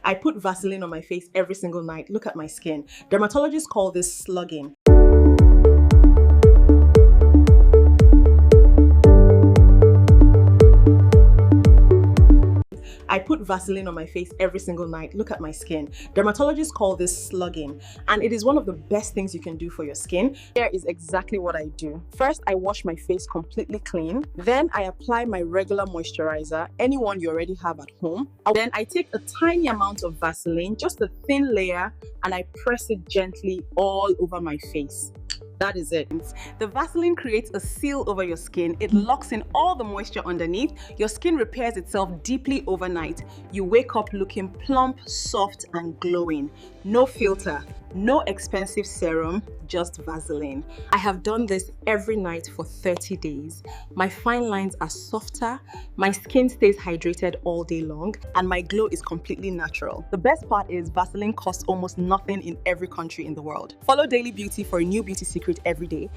I put Vaseline on my face every single night. Look at my skin. Dermatologists call this slugging. I put Vaseline on my face every single night. Look at my skin. Dermatologists call this slugging, and it is one of the best things you can do for your skin. Here is exactly what I do. First, I wash my face completely clean. Then I apply my regular moisturizer, anyone you already have at home. Then I take a tiny amount of Vaseline, just a thin layer, and I press it gently all over my face. That is it. The Vaseline creates a seal over your skin. It locks in all the moisture underneath. Your skin repairs itself deeply overnight. You wake up looking plump, soft, and glowing. No filter, no expensive serum, just Vaseline. I have done this every night for 30 days. My fine lines are softer, my skin stays hydrated all day long, and my glow is completely natural. The best part is Vaseline costs almost nothing in every country in the world. Follow Daily Beauty for a new beauty secret every day.